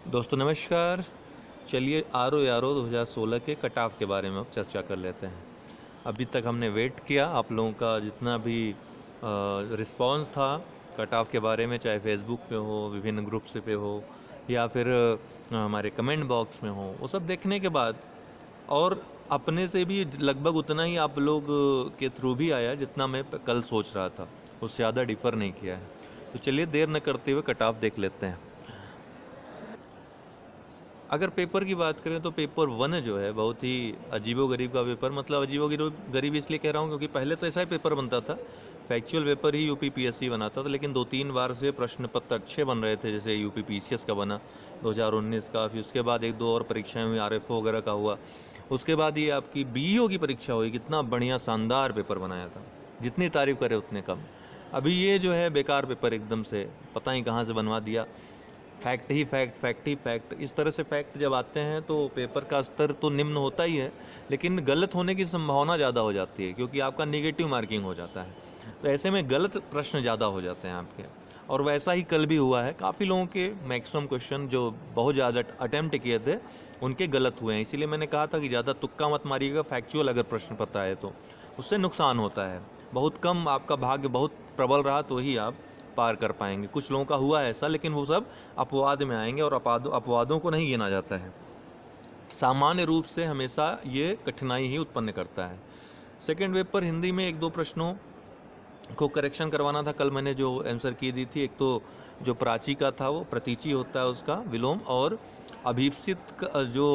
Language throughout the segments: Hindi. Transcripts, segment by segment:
दोस्तों नमस्कार। चलिए आर ओ यारो 2016 के कट ऑफ के बारे में अब चर्चा कर लेते हैं। अभी तक हमने वेट किया आप लोगों का जितना भी रिस्पांस था कट ऑफ के बारे में, चाहे फेसबुक पे हो, विभिन्न ग्रुप्स पे हो या फिर हमारे कमेंट बॉक्स में हो, वो सब देखने के बाद और अपने से भी लगभग उतना ही आप लोग के थ्रू भी आया जितना मैं कल सोच रहा था, उससे ज़्यादा डिफ़र नहीं किया है। तो चलिए देर न करते हुए कट ऑफ देख लेते हैं। अगर पेपर की बात करें तो पेपर 1 जो है बहुत ही अजीबोगरीब का पेपर, मतलब अजीबोगरीब इसलिए कह रहा हूँ क्योंकि पहले तो ऐसा ही पेपर बनता था, फैक्चुअल पेपर ही यूपी पीएससी बनाता था, लेकिन 2-3 बार से प्रश्न पत्र अच्छे बन रहे थे, जैसे यूपी पीसीएस का बना 2019 का, फिर उसके बाद 1-2 और परीक्षाएं हुई, आरएफओ वगैरह का हुआ, उसके बाद ये आपकी बीईओ की परीक्षा हुई, कितना बढ़िया शानदार पेपर बनाया था, जितनी तारीफ करे उतने कम। अभी ये जो है बेकार पेपर एकदम से पता नहीं कहाँ से बनवा दिया, फैक्ट ही फैक्ट, फैक्ट ही फैक्ट, इस तरह से फैक्ट जब आते हैं तो पेपर का स्तर तो निम्न होता ही है, लेकिन गलत होने की संभावना ज़्यादा हो जाती है क्योंकि आपका नेगेटिव मार्किंग हो जाता है। तो ऐसे में गलत प्रश्न ज़्यादा हो जाते हैं आपके, और वैसा ही कल भी हुआ है। काफ़ी लोगों के मैक्सिमम क्वेश्चन जो बहुत ज़्यादा अटेम्प्ट किए थे उनके गलत हुए हैं, इसीलिए मैंने कहा था कि ज़्यादा तुक्का मत मारिएगा, फैक्चुअल अगर प्रश्न पता है तो उससे नुकसान होता है। बहुत कम, आपका भाग्य बहुत प्रबल रहा तो ही आप पार कर पाएंगे। कुछ लोगों का हुआ ऐसा, लेकिन वो सब अपवाद में आएंगे और अपवादों को नहीं गिना जाता है। सामान्य रूप से हमेशा ये कठिनाई ही उत्पन्न करता है। सेकेंड पेपर हिंदी में 1-2 प्रश्नों को करेक्शन करवाना था। कल मैंने जो आंसर की दी थी, एक तो जो प्राची का था वो प्रतीची होता है उसका विलोम, और अभीप्सित जो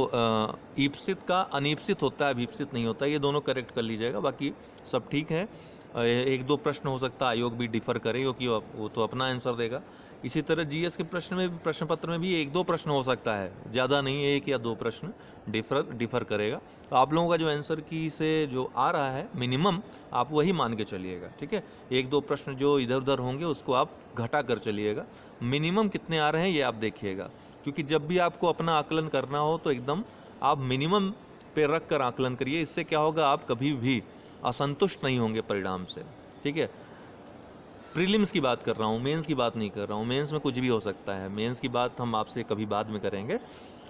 ईप्सित का अनीप्सित होता है, अभीप्सित नहीं होता। ये दोनों करेक्ट कर लीजिएगा, बाकी सब ठीक है। 1-2 प्रश्न हो सकता है आयोग भी डिफ़र करे क्योंकि वो तो अपना आंसर देगा। इसी तरह जीएस के प्रश्न में भी, प्रश्न पत्र में भी 1-2 प्रश्न हो सकता है, ज़्यादा नहीं, 1 या 2 प्रश्न डिफ़र करेगा। तो आप लोगों का जो आंसर की से जो आ रहा है मिनिमम, आप वही मान के चलिएगा, ठीक है। 1-2 प्रश्न जो इधर उधर होंगे उसको आप घटा कर चलिएगा, मिनिमम कितने आ रहे हैं ये आप देखिएगा, क्योंकि जब भी आपको अपना आकलन करना हो तो एकदम आप मिनिमम पे रख कर आकलन करिए। इससे क्या होगा, आप कभी भी असंतुष्ट नहीं होंगे परिणाम से, ठीक है। प्रीलिम्स की बात कर रहा हूँ, मेंस की बात नहीं कर रहा हूँ। मेंस में कुछ भी हो सकता है, मेंस की बात हम आपसे कभी बाद में करेंगे।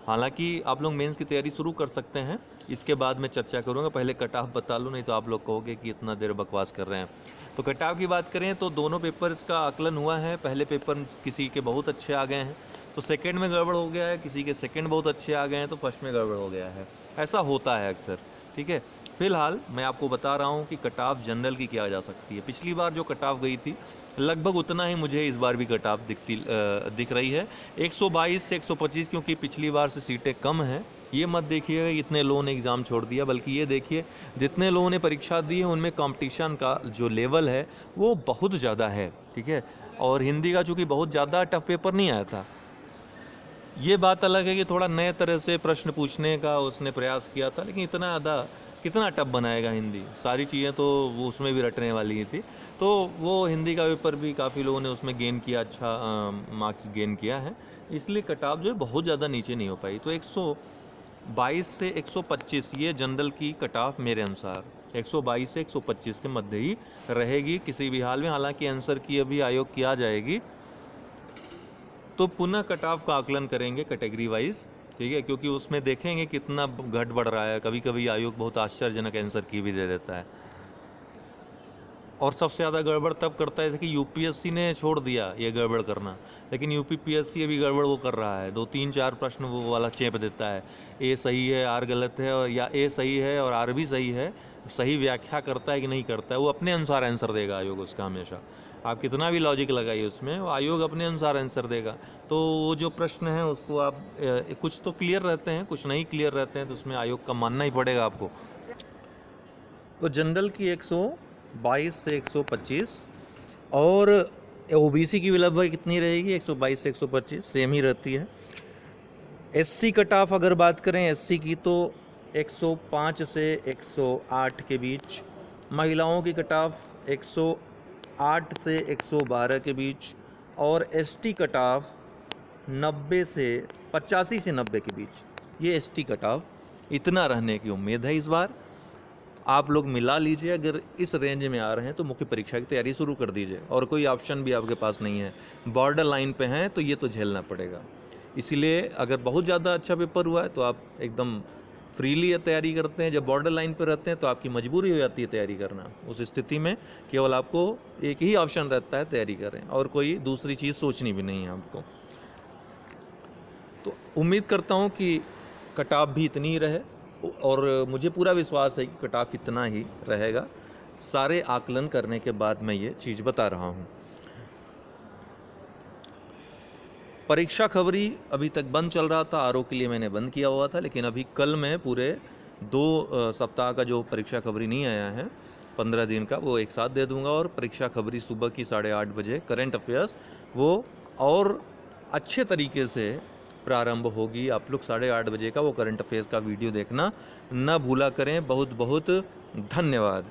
हालांकि आप लोग मेंस की तैयारी शुरू कर सकते हैं, इसके बाद मैं चर्चा करूँगा। पहले कट ऑफ बता लूँ, नहीं तो आप लोग कहोगे कि इतना देर बकवास कर रहे हैं। तो कट ऑफ की बात करें तो दोनों पेपर्स का आकलन हुआ है। पहले पेपर किसी के बहुत अच्छे आ गए हैं तो सेकंड में गड़बड़ हो गया है, किसी के सेकंड बहुत अच्छे आ गए हैं तो फर्स्ट में गड़बड़ हो गया है। ऐसा होता है अक्सर, ठीक है। फिलहाल मैं आपको बता रहा हूँ कि कट ऑफ जनरल की क्या जा सकती है। पिछली बार जो कट ऑफ गई थी लगभग उतना ही मुझे इस बार भी कट ऑफ दिख रही है, 122 से 125, क्योंकि पिछली बार से सीटें कम हैं। ये मत देखिएगा कि इतने लोगों ने एग्ज़ाम छोड़ दिया, बल्कि ये देखिए जितने लोगों ने परीक्षा दी है उनमें कंपटीशन का जो लेवल है वो बहुत ज़्यादा है, ठीक है। और हिंदी का चूँकि बहुत ज़्यादा टफ पेपर नहीं आया था, ये बात अलग है कि थोड़ा नए तरह से प्रश्न पूछने का उसने प्रयास किया था, लेकिन इतना ज़्यादा कितना टफ बनाएगा हिंदी, सारी चीज़ें तो वो उसमें भी रटने वाली ही थी। तो वो हिंदी का पेपर भी काफ़ी लोगों ने उसमें गेन किया, अच्छा मार्क्स गेन किया है, इसलिए कट ऑफ जो है बहुत ज़्यादा नीचे नहीं हो पाई। तो 122 से 125 ये जनरल की कट ऑफ मेरे अनुसार 122 से 125 के मध्य ही रहेगी किसी भी हाल में। हालांकि आंसर की अभी आयोग की आ जाएगी तो पुनः कट ऑफ का आकलन करेंगे कैटेगरी वाइज, ठीक है, क्योंकि उसमें देखेंगे कितना घट बढ़ रहा है। कभी कभी आयोग बहुत आश्चर्यजनक आंसर की भी दे देता है, और सबसे ज़्यादा गड़बड़ तब करता है कि यूपीएससी ने छोड़ दिया ये गड़बड़ करना, लेकिन यूपी पीएससी अभी गड़बड़ वो कर रहा है, 2-3-4 प्रश्न वो वाला चेप देता है, ए सही है आर गलत है, और या ए सही है और आर भी सही है। सही व्याख्या करता है कि नहीं करता है, वो अपने अनुसार आंसर देगा आयोग उसका हमेशा। आप कितना भी लॉजिक लगाइए उसमें, वो आयोग अपने अनुसार आंसर देगा। तो वो जो प्रश्न है उसको आप कुछ तो क्लियर रहते हैं, कुछ नहीं क्लियर रहते हैं, तो उसमें आयोग का मानना ही पड़ेगा आपको। तो जनरल की 122 से 125, और ओबीसी की भी लगभग कितनी रहेगी, 122 से 125 सेम ही रहती है। एससी कट ऑफ अगर बात करें एससी की तो 105 से 108 के बीच, महिलाओं की कट ऑफ 108 से 112 के बीच, और एसटी कट ऑफ 90 से 85 से 90 के बीच। ये एसटी कट ऑफ इतना रहने की उम्मीद है इस बार। आप लोग मिला लीजिए, अगर इस रेंज में आ रहे हैं तो मुख्य परीक्षा की तैयारी शुरू कर दीजिए, और कोई ऑप्शन भी आपके पास नहीं है, बॉर्डर लाइन पे हैं तो ये तो झेलना पड़ेगा। इसीलिए अगर बहुत ज़्यादा अच्छा पेपर हुआ है तो आप एकदम फ्रीली तैयारी करते हैं, जब बॉर्डर लाइन पर रहते हैं तो आपकी मजबूरी हो जाती है तैयारी करना। उस स्थिति में केवल आपको एक ही ऑप्शन रहता है, तैयारी करें, और कोई दूसरी चीज़ सोचनी भी नहीं है आपको। तो उम्मीद करता हूँ कि कट ऑफ भी इतनी ही रहे, और मुझे पूरा विश्वास है कि कट ऑफ इतना ही रहेगा। सारे आकलन करने के बाद मैं ये चीज़ बता रहा हूँ। परीक्षा खबरी अभी तक बंद चल रहा था, आरओ के लिए मैंने बंद किया हुआ था, लेकिन अभी कल मैं पूरे 2 सप्ताह का जो परीक्षा खबरी नहीं आया है 15 दिन का, वो एक साथ दे दूंगा। और परीक्षा खबरी सुबह की 8:30 बजे करंट अफेयर्स वो और अच्छे तरीके से प्रारंभ होगी। आप लोग 8:30 बजे का वो करंट अफेयर्स का वीडियो देखना ना भूला करें। बहुत बहुत धन्यवाद।